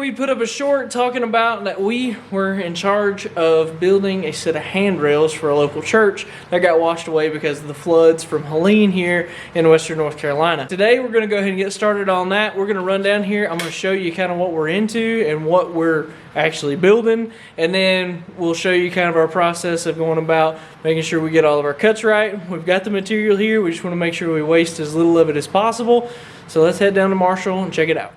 we put up a short talking about that we were in charge of building a set of handrails for a local church that got washed away because of the floods from Helene here in western North Carolina. Today we're going to go ahead and get started on that. We're going to run down here. I'm going to show you kind of what we're into and what we're actually building, and then we'll show you kind of our process of going about making sure we get all of our cuts right. We've got the material here. We just want to make sure we waste as little of it as possible. So let's head down to Marshall and check it out.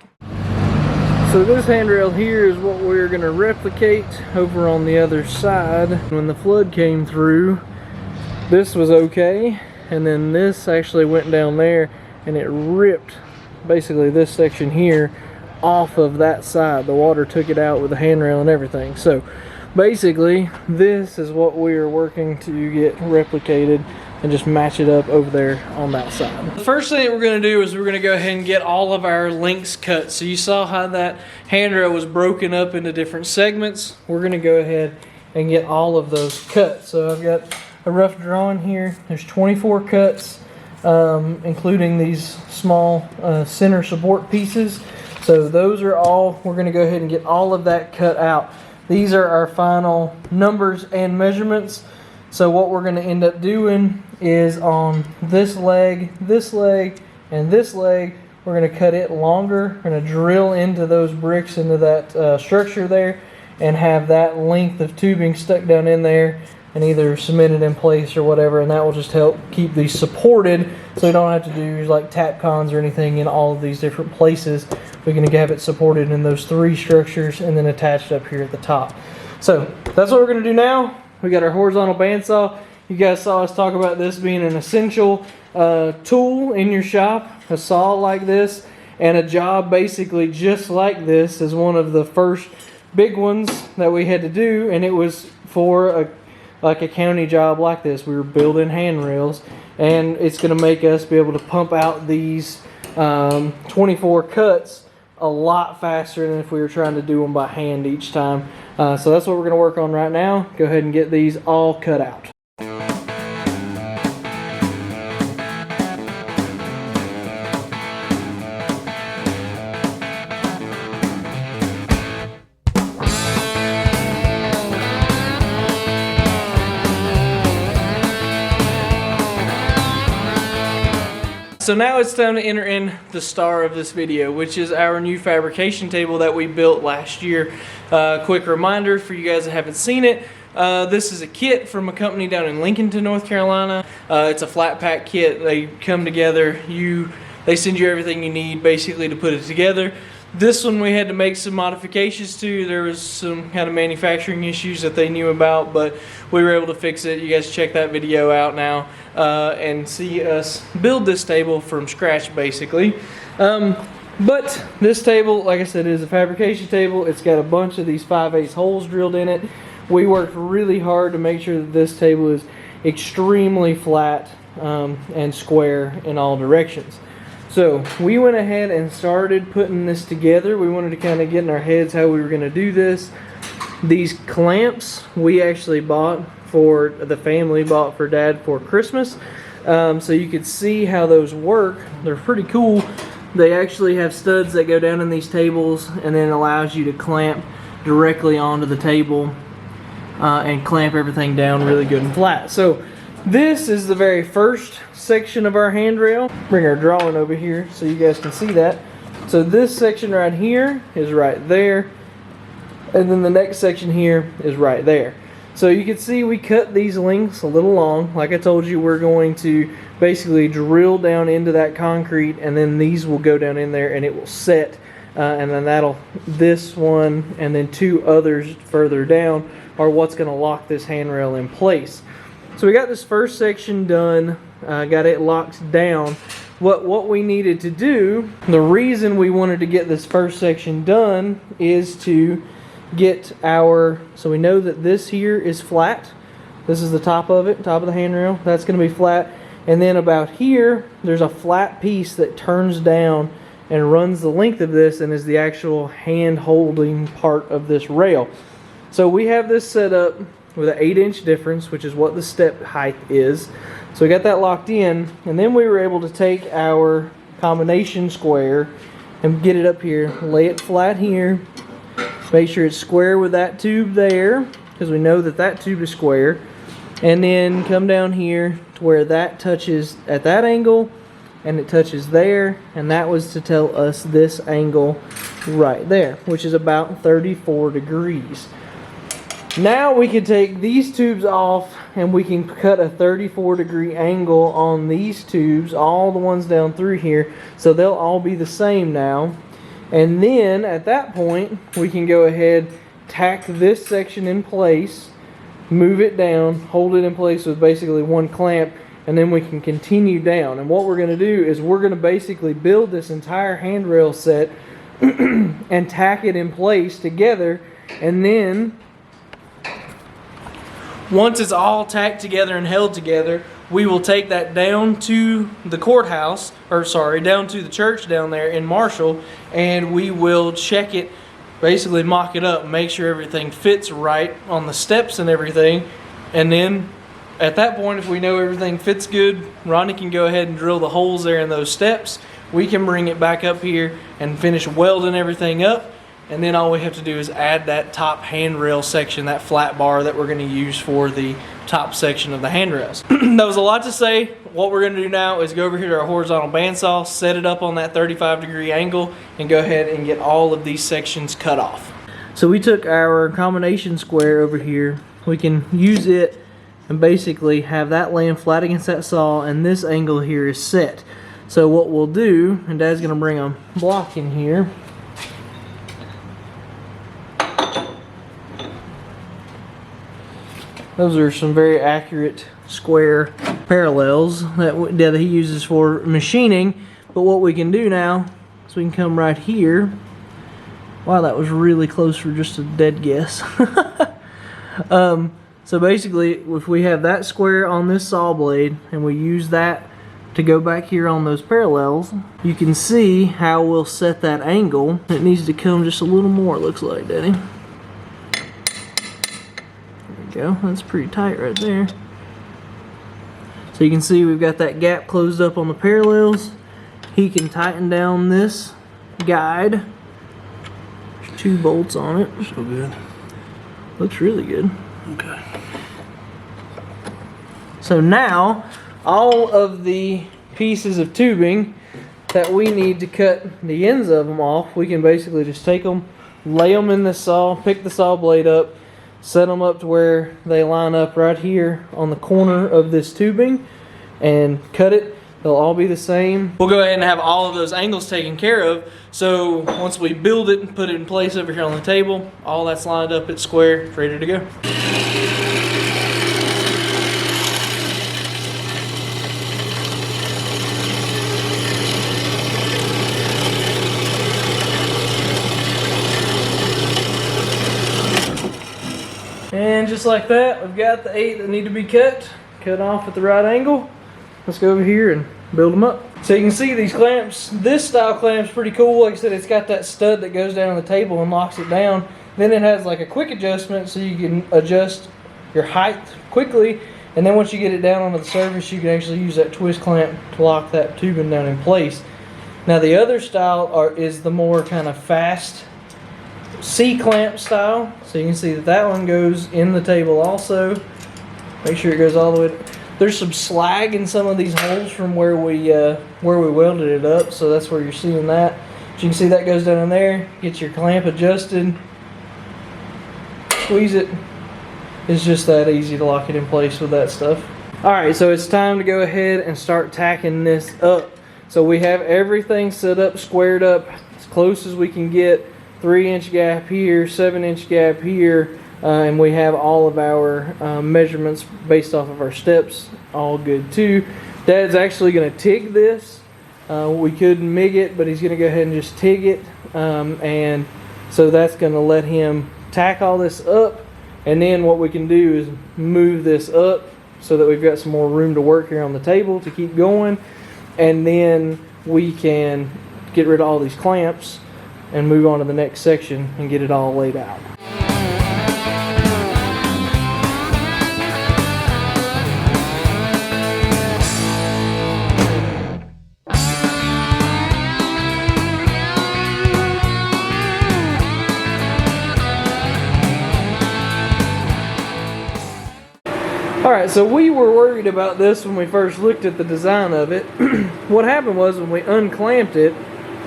So this handrail here is what we're going to replicate over on the other side. When the flood came through, this was okay, and then this actually went down there and it ripped basically this section here off of that side. The water took it out with the handrail and everything. So basically this is what we are working to get replicated and just match it up over there on that side. The first thing that we're going to do is we're going to go ahead and get all of our links cut. So you saw how that handrail was broken up into different segments. We're going to go ahead and get all of those cut. So I've got a rough drawing here. There's 24 cuts, including these small center support pieces. So those are all, we're going to go ahead and get all of that cut out. These are our final numbers and measurements. So what we're going to end up doing is on this leg, and this leg, we're going to cut it longer. We're going to drill into those bricks into that structure there and have that length of tubing stuck down in there and either cemented in place or whatever, and that will just help keep these supported so we don't have to do like tap cons or anything in all of these different places. We're going to have it supported in those three structures and then attached up here at the top. So that's what we're going to do now. We got our horizontal bandsaw. You guys saw us talk about this being an essential tool in your shop. A saw like this and a job basically just like this is one of the first big ones that we had to do, and it was for a county job like this. We were building handrails, and it's going to make us be able to pump out these 24 cuts a lot faster than if we were trying to do them by hand each time. So that's what we're going to work on right now. Go ahead and get these all cut out. So now it's time to enter in the star of this video, which is our new fabrication table that we built last year. Quick reminder for you guys that haven't seen it, this is a kit from a company down in Lincolnton, North Carolina. It's a flat pack kit. They come together, they send you everything you need basically to put it together. This one we had to make some modifications to. There was some kind of manufacturing issues that they knew about, but we were able to fix it. You guys check that video out now and see us build this table from scratch basically. But this table, like I said, is a fabrication table. It's got a bunch of these 5/8 holes drilled in it. We worked really hard to make sure that this table is extremely flat and square in all directions. So we went ahead and started putting this together. We wanted to kind of get in our heads how we were going to do this. These clamps we actually bought for the family, bought for Dad for Christmas. So you could see how those work. They're pretty cool. They actually have studs that go down in these tables, and then it allows you to clamp directly onto the table and clamp everything down really good and flat. So this is the very first section of our handrail. Bring our drawing over here so you guys can see that. So this section right here is right there, and then the next section here is right there. So you can see we cut these lengths a little long. Like I told you, we're going to basically drill down into that concrete, and then these will go down in there and it will set, and then this one and then two others further down are what's going to lock this handrail in place. So we got this first section done, got it locked down. What we needed to do, the reason we wanted to get this first section done is to get so we know that this here is flat. This is the top of it, top of the handrail. That's going to be flat. And then about here, there's a flat piece that turns down and runs the length of this and is the actual hand holding part of this rail. So we have this set up with an 8-inch difference, which is what the step height is. So we got that locked in, and then we were able to take our combination square and get it up here, lay it flat here, Make sure it's square with that tube there, because we know that that tube is square. And then come down here to where that touches at that angle, and it touches there, and that was to tell us this angle right there, which is about 34 degrees. Now we can take these tubes off and we can cut a 34-degree angle on these tubes, all the ones down through here, so they'll all be the same now. And then at that point we can go ahead, tack this section in place, move it down, hold it in place with basically one clamp, and then we can continue down. And what we're going to do is we're going to basically build this entire handrail set and tack it in place together. And then once it's all tacked together and held together, we will take that down to the courthouse, or sorry, down to the church down there in Marshall, and we will check it, basically mock it up, make sure everything fits right on the steps and everything. And then at that point, if we know everything fits good, Ronnie can go ahead and drill the holes there in those steps. We can bring it back up here and finish welding everything up. And then all we have to do is add that top handrail section, that flat bar that we're going to use for the top section of the handrails. That was a lot to say. What we're going to do now is go over here to our horizontal bandsaw, set it up on that 35-degree angle, and go ahead and get all of these sections cut off. So we took our combination square over here. We can use it and basically have that laying flat against that saw, and this angle here is set. So what we'll do, and Dad's going to bring a block in here. Those are some very accurate square parallels that he uses for machining. But what we can do now is we can come right here. Wow, that was really close for just a dead guess. So basically, if we have that square on this saw blade and we use that to go back here on those parallels, you can see how we'll set that angle. It needs to come just a little more, it looks like, Daddy. Go. That's pretty tight right there. So you can see we've got that gap closed up on the parallels. He can tighten down this guide. There's 2 bolts on it. So good. Looks really good. Okay. So now all of the pieces of tubing that we need to cut the ends of them off, we can basically just take them, lay them in the saw, pick the saw blade up, set them up to where they line up right here on the corner of this tubing, and cut it. They'll all be the same. We'll go ahead and have all of those angles taken care of. So once we build it and put it in place over here on the table, all that's lined up, it's square, it's ready to go. And just like that, we've got the 8 that need to be cut off at the right angle. Let's go over here and build them up. So you can see these clamps, this style clamp's pretty cool. Like I said, it's got that stud that goes down on the table and locks it down. Then it has like a quick adjustment so you can adjust your height quickly. And then once you get it down onto the surface, you can actually use that twist clamp to lock that tubing down in place. Now the other style is the more kind of fast C-clamp style. So you can see that that one goes in the table also. Make sure it goes all the way. There's some slag in some of these holes from where we welded it up, so that's where you're seeing that. But you can see that goes down in there. Get your clamp adjusted. Squeeze it. It's just that easy to lock it in place with that stuff. Alright, so it's time to go ahead and start tacking this up. So we have everything set up, squared up as close as we can get. 3-inch gap here, 7-inch gap here, and we have all of our measurements based off of our steps all good too. Dad's actually going to TIG this. We could MIG it, but he's going to go ahead and just TIG it, and so that's going to let him tack all this up. And then what we can do is move this up so that we've got some more room to work here on the table to keep going. And then we can get rid of all these clamps and move on to the next section and get it all laid out. Alright, so we were worried about this when we first looked at the design of it. What happened was when we unclamped it,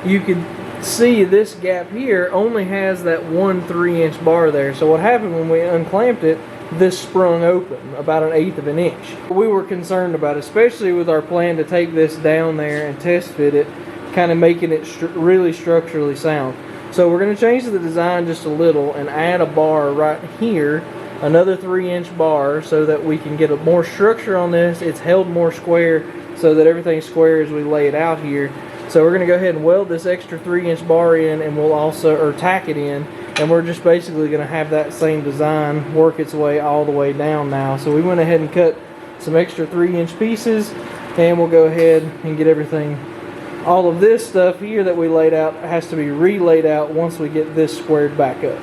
you could see this gap here only has that 1 3-inch bar there. So what happened when we unclamped it, this sprung open about 1/8 of an inch. We were concerned about it, especially with our plan to take this down there and test fit it, kind of making it really structurally sound. So we're going to change the design just a little and add a bar right here, another 3-inch bar, so that we can get a more structure on this. It's held more square so that everything's square as we lay it out here. So we're going to go ahead and weld this extra 3-inch bar in, and we'll also, or tack it in, and we're just basically going to have that same design work its way all the way down now. So we went ahead and cut some extra 3-inch pieces, and we'll go ahead and get everything. All of this stuff here that we laid out has to be re-laid out once we get this squared back up.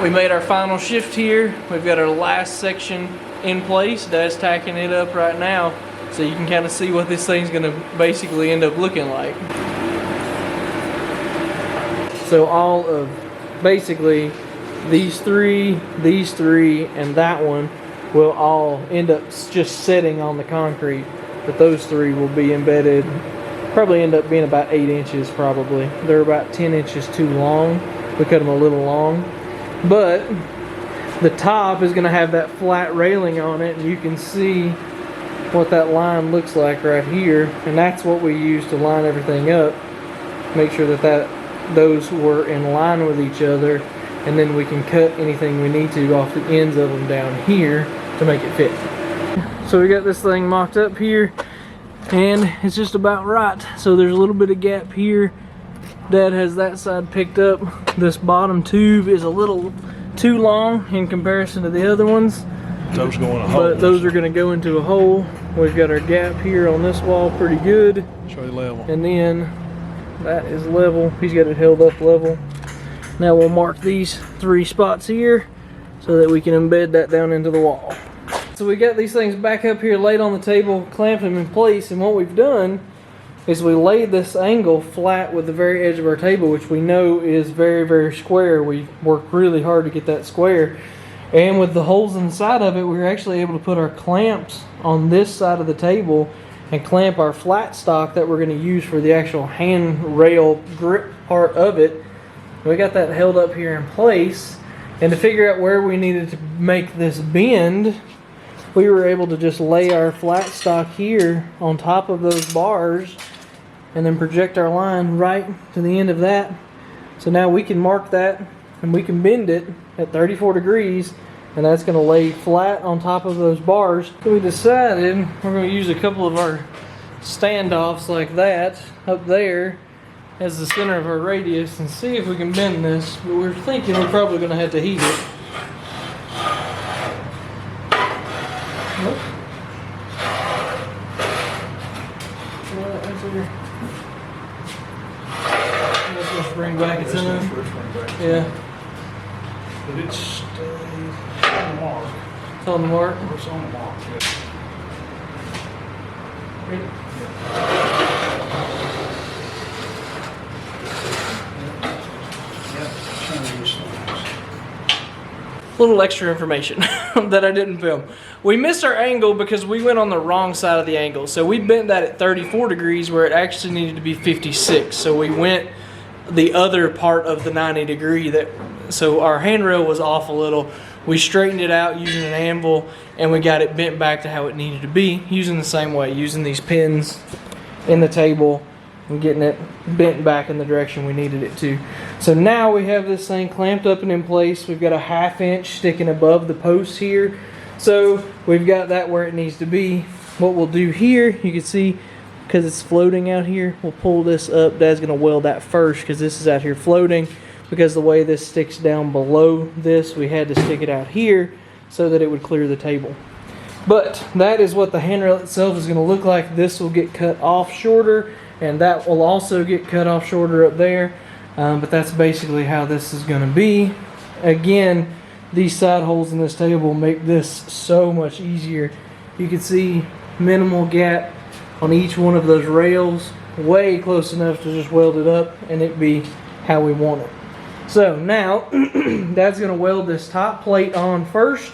We made our final shift here. We've got our last section in place. Dad's tacking it up right now, so you can kind of see what this thing's gonna basically end up looking like. So all of basically these three, and that one will all end up just sitting on the concrete, but those three will be embedded, probably end up being about 8 inches probably. They're about 10 inches too long. We cut them a little long. But the top is going to have that flat railing on it, and you can see what that line looks like right here, and that's what we use to line everything up, make sure that those were in line with each other, and then we can cut anything we need to off the ends of them down here to make it fit. So we got this thing mocked up here, and it's just about right. So there's a little bit of gap here. Dad has that side picked up. This bottom tube is a little too long in comparison to the other ones. Those go in a hole. But those are going to go into a hole. We've got our gap here on this wall pretty good. Show you level. And then that is level. He's got it held up level. Now we'll mark these 3 spots here so that we can embed that down into the wall. So we got these things back up here laid on the table, clamped them in place, and what we've done is we laid this angle flat with the very edge of our table, which we know is very, very square. We worked really hard to get that square. And with the holes inside of it, we were actually able to put our clamps on this side of the table and clamp our flat stock that we're going to use for the actual handrail grip part of it. We got that held up here in place. And to figure out where we needed to make this bend, we were able to just lay our flat stock here on top of those bars and then project our line right to the end of that. So now we can mark that and we can bend it at 34 degrees, and that's going to lay flat on top of those bars. So we decided we're going to use a couple of our standoffs like that up there as the center of our radius and see if we can bend this. But we're thinking we're probably going to have to heat it. Spring back, it's in there. Yeah. But it's on the mark. It's on the mark. It's on the mark. Little extra information that I didn't film. We missed our angle because we went on the wrong side of the angle. So we bent that at 34 degrees where it actually needed to be 56. So we went the other part of the 90 degree so our handrail was off a little. We straightened it out using an anvil, and we got it bent back to how it needed to be using the same way, using these pins in the table and getting it bent back in the direction we needed it to. So now we have this thing clamped up and in place. We've got a 1/2 inch sticking above the post here. So we've got that where it needs to be. What we'll do here, you can see, because it's floating out here, we'll pull this up. Dad's going to weld that first because this is out here floating. Because the way this sticks down below this, we had to stick it out here so that it would clear the table. But that is what the handrail itself is going to look like. This will get cut off shorter, and that will also get cut off shorter up there. But that's basically how this is going to be. Again, these side holes in this table make this so much easier. You can see minimal gap on each one of those rails, way close enough to just weld it up and it be how we want it. So now Dad's gonna weld this top plate on first,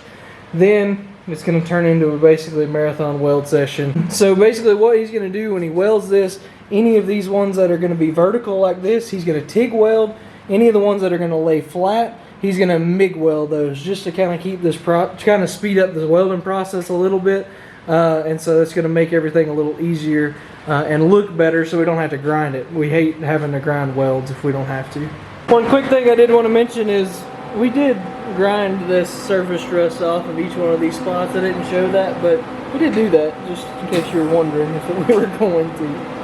then it's gonna turn into basically a marathon weld session. So basically what he's gonna do when he welds this, any of these ones that are gonna be vertical like this, he's gonna TIG weld. Any of the ones that are gonna lay flat, he's gonna MIG weld those just to kind of keep this, kind of speed up the welding process a little bit. And so that's gonna make everything a little easier and look better so we don't have to grind it. We hate having to grind welds if we don't have to. One quick thing I did want to mention is we did grind this surface rust off of each one of these spots. I didn't show that, but we did do that just in case you were wondering if we were going to.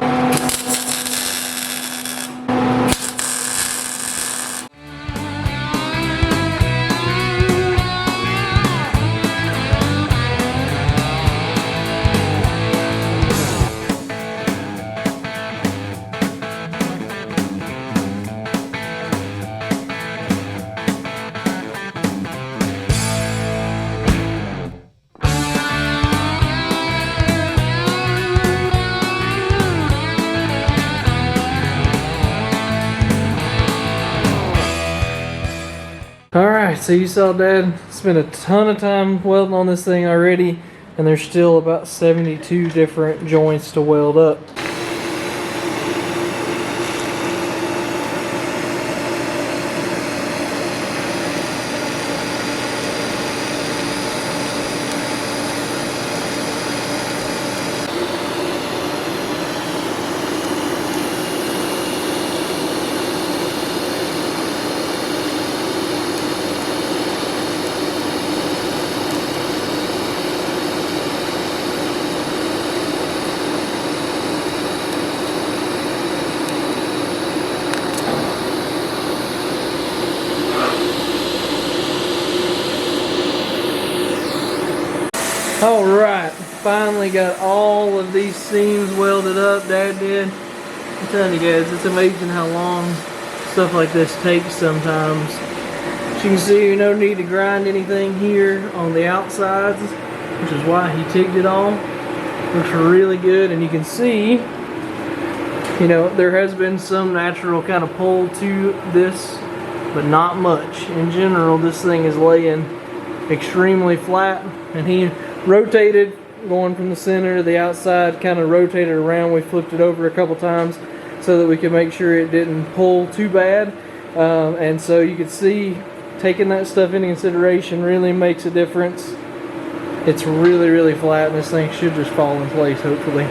Alright, so you saw Dad spent a ton of time welding on this thing already, and there's still about 72 different joints to weld up. Alright, finally got all of these seams welded up. Dad did. I'm telling you guys, it's amazing how long stuff like this takes sometimes. As you can see, no need to grind anything here on the outsides, which is why he TIG'd it all. Looks really good, and you can see, you know, there has been some natural kind of pull to this, but not much. In general, this thing is laying extremely flat, and he rotated going from the center to the outside, kind of rotated around. We flipped it over a couple times so that we could make sure it didn't pull too bad, and so you could see taking that stuff into consideration really makes a difference. It's really flat, and this thing should just fall in place hopefully.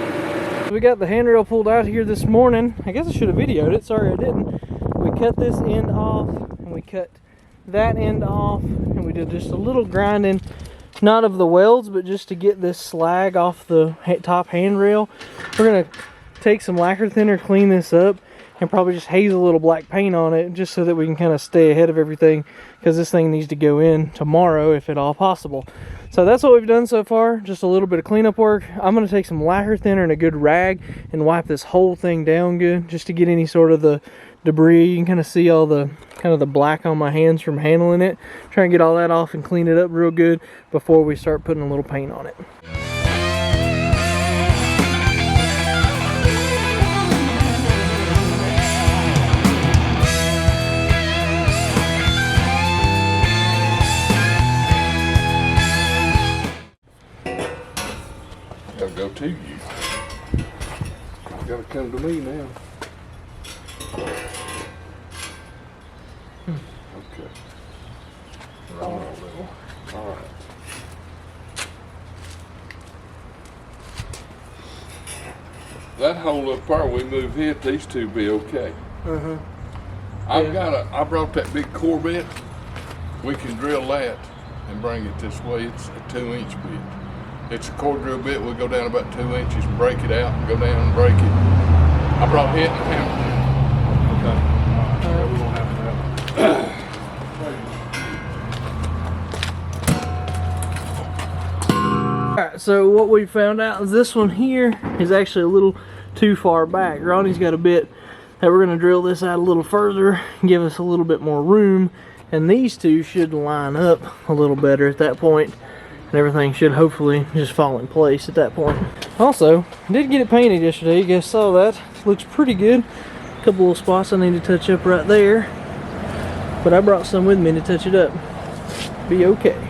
We got the handrail pulled out here this morning. I guess I should have videoed it, sorry I didn't. We cut this end off and we cut that end off, and we did just a little grinding, not of the welds, but just to get this slag off the top handrail. We're gonna take some lacquer thinner, clean this up, and probably just haze a little black paint on it just so that we can kind of stay ahead of everything, because this thing needs to go in tomorrow if at all possible. So that's what we've done so far, just a little bit of cleanup work. I'm gonna take some lacquer thinner and a good rag and wipe this whole thing down good, just to get any sort of the debris. You can kind of see all the the black on my hands from handling it. Try and get all that off and clean it up real good before we start putting a little paint on it. Gotta go to you. You gotta come to me now. Okay. All right. That hole up there, we move it, these two be okay. I brought that big Corvette. We can drill that and bring it this way. It's a 2-inch bit. It's a core drill bit. We'll go down about 2 inches and break it out and go down and break it. I brought it and hammer. Okay. All right. We won't have that. Alright, so what we found out is this one here is actually a little too far back. Ronnie's got a bit that we're going to drill this out a little further, give us a little bit more room, and these two should line up a little better at that point, and everything should hopefully just fall in place at that point. Also, I did get it painted yesterday. You guys saw that. Looks pretty good. A couple little spots I need to touch up right there, but I brought some with me to touch it up. Be okay.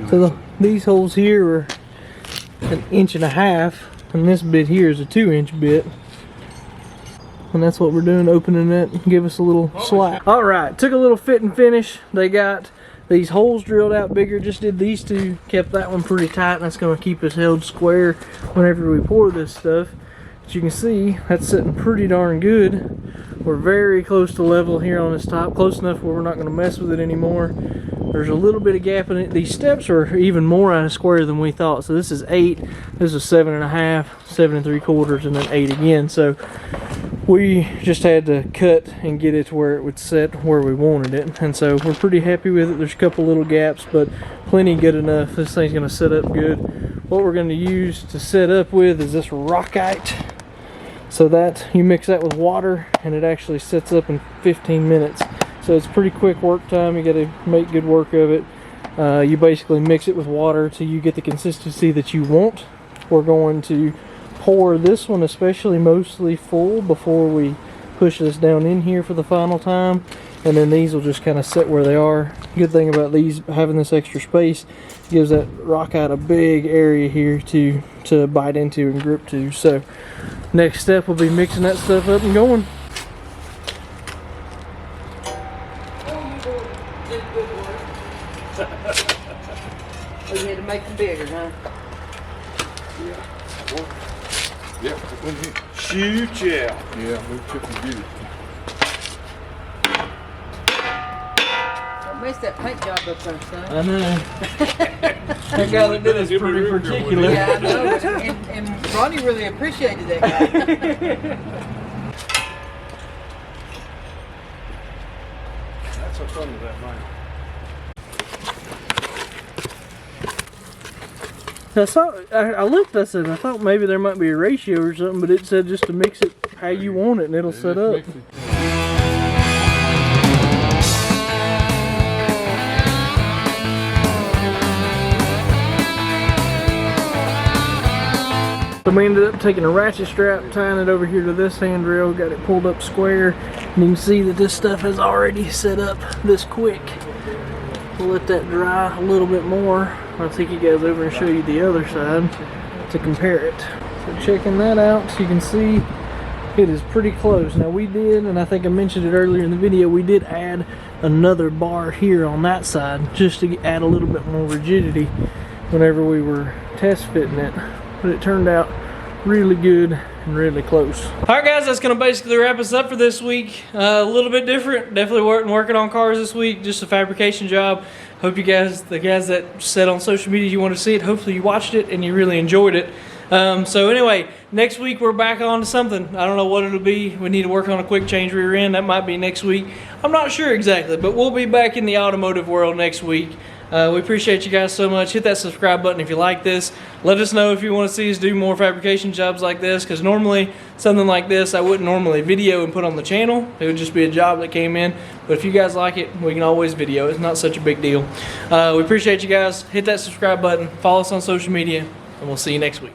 So these holes here are 1.5 inches, and this bit here is a 2-inch bit. And that's what we're doing, opening it and give us a little slap. Alright, took a little fit and finish. They got these holes drilled out bigger, just did these two, kept that one pretty tight, and that's going to keep us held square whenever we pour this stuff. As you can see, that's sitting pretty darn good. We're very close to level here on this top, close enough where we're not going to mess with it anymore. There's a little bit of gap in it. These steps are even more out of square than we thought. So this is 8, this is 7.5, 7 3/4, and then 8 again. So we just had to cut and get it to where it would set where we wanted it. And so we're pretty happy with it. There's a couple little gaps, but plenty good enough. This thing's gonna set up good. What we're gonna use to set up with is this rockite. So that you mix that with water and it actually sets up in 15 minutes. So it's pretty quick work time. You got to make good work of it. You basically mix it with water till you get the consistency that you want. We're going to pour this one especially mostly full before we push this down in here for the final time, and then these will just kind of sit where they are. Good thing about these, having this extra space, gives that rockite a big area here to bite into and grip to. So next step will be mixing that stuff up and going. Oh, you had to make them bigger, huh? Yeah, Shoot, yeah. yeah, we couldn't get it. Don't mess that paint job up there, son. I know. That guy that did is pretty particular. Yeah, I know. And Ronnie really appreciated that guy. That's what's under that man. I looked, I said, I thought maybe there might be a ratio or something, but it said just to mix it how you want it and it'll set up. So we ended up taking a ratchet strap, tying it over here to this handrail, got it pulled up square, and you can see that this stuff has already set up this quick. We'll let that dry a little bit more. I'll take you guys over and show you the other side to compare it. So checking that out, you can see it is pretty close. Now we did, and I think I mentioned it earlier in the video, we did add another bar here on that side just to add a little bit more rigidity whenever we were test fitting it. But it turned out really good and really close. Alright guys, that's gonna basically wrap us up for this week. A little bit different, definitely working on cars this week, just a fabrication job. Hope you guys, the guys that said on social media you want to see it, hopefully you watched it and you really enjoyed it. So anyway, next week we're back on to something. I don't know what it'll be. We need to work on a quick change rear end. That might be next week. I'm not sure exactly, but we'll be back in the automotive world next week. We appreciate you guys so much. Hit that subscribe button if you like this. Let us know if you want to see us do more fabrication jobs like this, because normally something like this I wouldn't normally video and put on the channel. It would just be a job that came in. But if you guys like it, we can always video. It's not such a big deal. We appreciate you guys. Hit that subscribe button. Follow us on social media, and we'll see you next week.